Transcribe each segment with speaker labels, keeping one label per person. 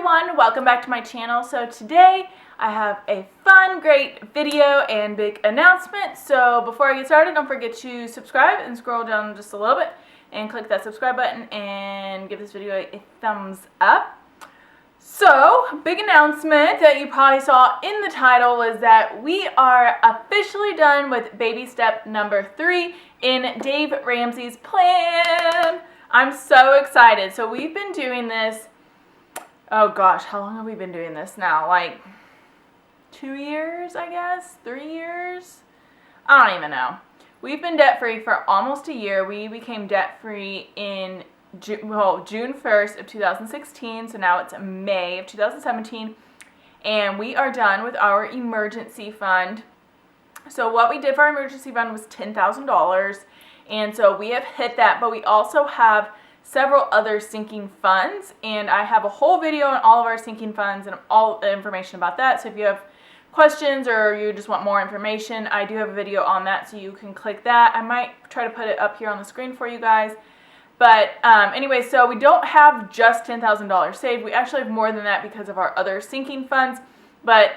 Speaker 1: everyone, welcome back to my channel. So today I have a fun, great video and big announcement. So before I get started, don't forget to subscribe and scroll down just a little bit and click that subscribe button and give this video a thumbs up. So, big announcement that you probably saw in the title was that we are officially done with baby step number 3 in Dave Ramsey's plan. I'm so excited. So we've been doing this, oh gosh, how long have we been doing this now? Like 2 years, I guess? 3 years? I don't even know. We've been debt-free for almost a year. We became debt-free in June 1st of 2016, so now it's May of 2017, and we are done with our emergency fund. So what we did for our emergency fund was $10,000, and so we have hit that, but we also have several other sinking funds, and I have a whole video on all of our sinking funds and all the information about that. So if you have questions or you just want more information, I do have a video on that, so you can click that. I might try to put it up here on the screen for you guys. But anyway, so we don't have just $10,000 saved. We actually have more than that because of our other sinking funds. But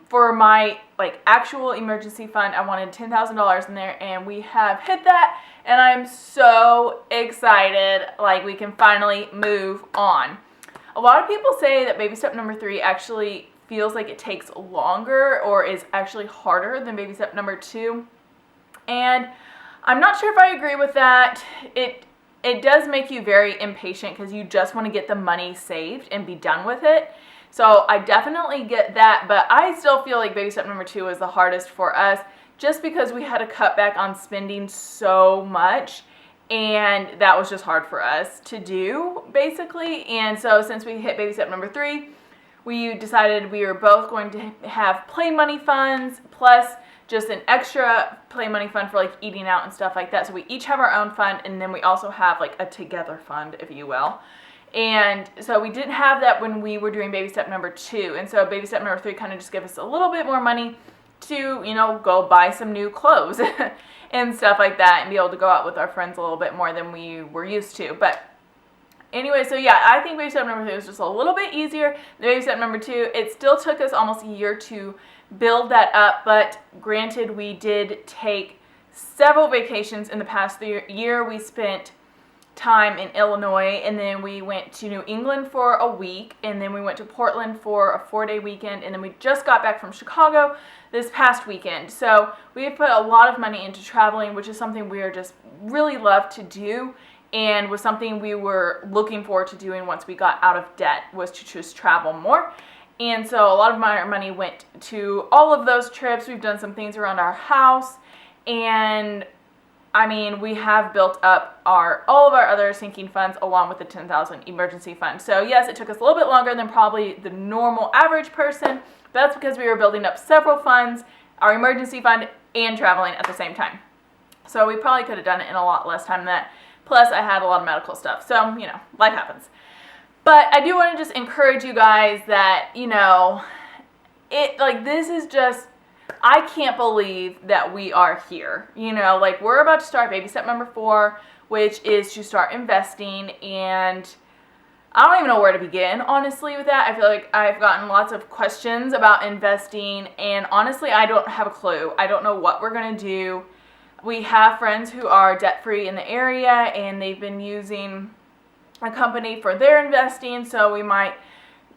Speaker 1: for my actual emergency fund, I wanted $10,000 in there, and we have hit that. And I'm so excited, we can finally move on. A lot of people say that baby step number 3 actually feels like it takes longer or is actually harder than baby step number 2. And I'm not sure if I agree with that. It does make you very impatient because you just want to get the money saved and be done with it. So I definitely get that, but I still feel like baby step number 2 is the hardest for us just because we had to cut back on spending so much, and that was just hard for us to do, basically. And so since we hit baby step number 3, we decided we were both going to have play money funds plus just an extra play money fund for eating out and stuff like that. So we each have our own fund, and then we also have a together fund, if you will. And so we didn't have that when we were doing baby step number 2. And so baby step number 3 kind of just gave us a little bit more money to, go buy some new clothes and stuff like that and be able to go out with our friends a little bit more than we were used to. But anyway, so yeah, I think baby step number 3 was just a little bit easier than baby step number 2. It still took us almost a year to build that up, but granted, we did take several vacations in the past year. We spent time in Illinois, and then we went to New England for a week, and then we went to Portland for a 4-day weekend, and then we just got back from Chicago this past weekend. So we have put a lot of money into traveling, which is something we are just really love to do, and was something we were looking forward to doing once we got out of debt, was to just travel more. And so a lot of our money went to all of those trips. We've done some things around our house, and I mean, we have built up all of our other sinking funds along with the $10,000 emergency fund. So yes, it took us a little bit longer than probably the normal average person, but that's because we were building up several funds, our emergency fund, and traveling at the same time. So we probably could have done it in a lot less time than that. Plus, I had a lot of medical stuff. So, life happens. But I do want to just encourage you guys that, this is just, I can't believe that we are here. We're about to start baby step number 4, which is to start investing, and I don't even know where to begin, honestly, with that. I feel like I've gotten lots of questions about investing, and honestly, I don't have a clue. I don't know what we're going to do. We have friends who are debt-free in the area, and they've been using a company for their investing, so we might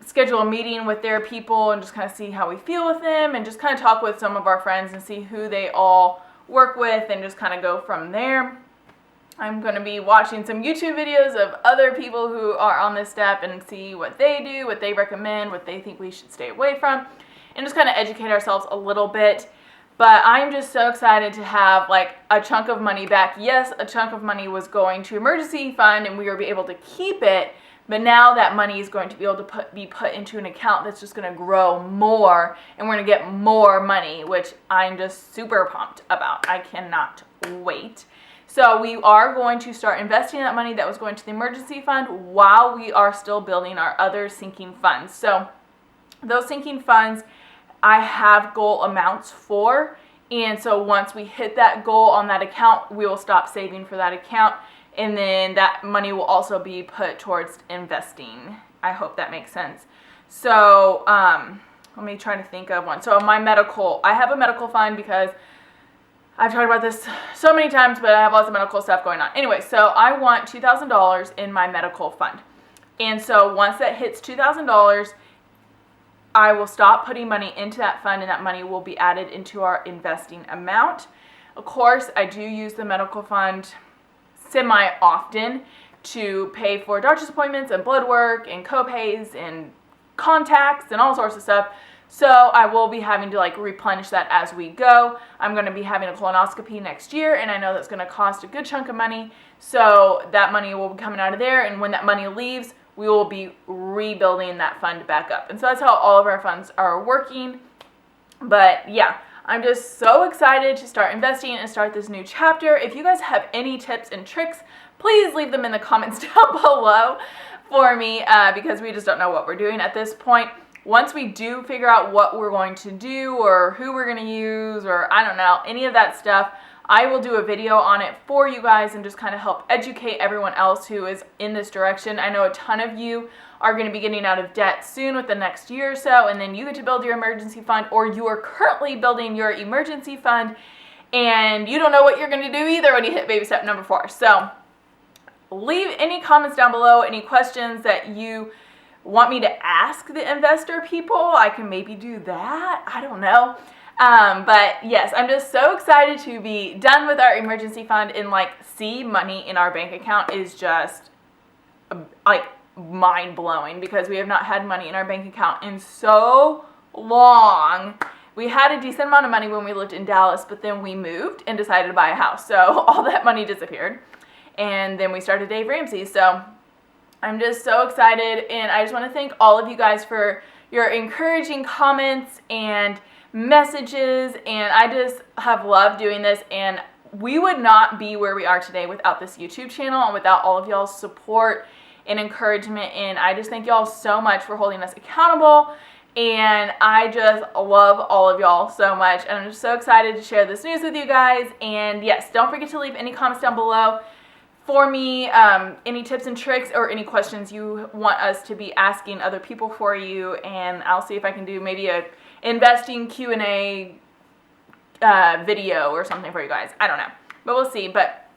Speaker 1: schedule a meeting with their people and just kind of see how we feel with them, and just kind of talk with some of our friends and see who they all work with, and just kind of go from there. I'm going to be watching some YouTube videos of other people who are on this step and see what they do, what they recommend, what they think we should stay away from, and just kind of educate ourselves a little bit. But I'm just so excited to have a chunk of money back. Yes, a chunk of money was going to emergency fund, and we were able to keep it. But now that money is going to be able to be put into an account that's just going to grow more, and we're going to get more money, which I'm just super pumped about. I cannot wait. So we are going to start investing that money that was going to the emergency fund while we are still building our other sinking funds. So those sinking funds, I have goal amounts for, and so once we hit that goal on that account, we will stop saving for that account, and then that money will also be put towards investing I hope that makes sense. So let me try to think of one. So I have a medical fund because I've talked about this so many times, but I have lots of medical stuff going on. Anyway, so I want $2,000 in my medical fund. And so once that hits $2,000, I will stop putting money into that fund, and that money will be added into our investing amount. Of course, I do use the medical fund semi-often to pay for doctor's appointments and blood work and co-pays and contacts and all sorts of stuff. So I will be having to replenish that as we go. I'm going to be having a colonoscopy next year, and I know that's going to cost a good chunk of money. So that money will be coming out of there, and when that money leaves, we will be rebuilding that fund back up. And so that's how all of our funds are working. But yeah, I'm just so excited to start investing and start this new chapter. If you guys have any tips and tricks, please leave them in the comments down below for me, because we just don't know what we're doing at this point. Once we do figure out what we're going to do or who we're going to use, or I don't know, any of that stuff, I will do a video on it for you guys and just kind of help educate everyone else who is in this direction. I know a ton of you are going to be getting out of debt soon with the next year or so, and then you get to build your emergency fund, or you are currently building your emergency fund and you don't know what you're going to do either when you hit baby step number 4. So leave any comments down below, any questions that you want me to ask the investor people. I can maybe do that. I don't know. But yes, I'm just so excited to be done with our emergency fund, and see money in our bank account is just mind-blowing, because we have not had money in our bank account in so long. We had a decent amount of money when we lived in Dallas, but then we moved and decided to buy a house. So all that money disappeared. And then we started Dave Ramsey. So I'm just so excited, and I just want to thank all of you guys for your encouraging comments and messages, and I just have loved doing this, and we would not be where we are today without this YouTube channel and without all of y'all's support and encouragement, and I just thank y'all so much for holding us accountable, and I just love all of y'all so much, and I'm just so excited to share this news with you guys. And yes, don't forget to leave any comments down below for me, any tips and tricks or any questions you want us to be asking other people for you, and I'll see if I can do maybe a investing Q&A video or something for you guys. I don't know, but we'll see. But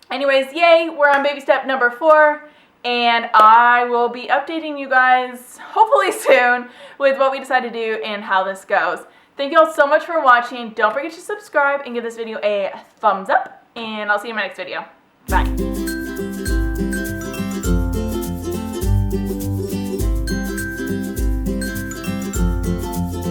Speaker 1: anyways, yay, we're on baby step number 4, and I will be updating you guys hopefully soon with what we decide to do and how this goes. Thank you all so much for watching. Don't forget to subscribe and give this video a thumbs up, and I'll see you in my next video. Bye.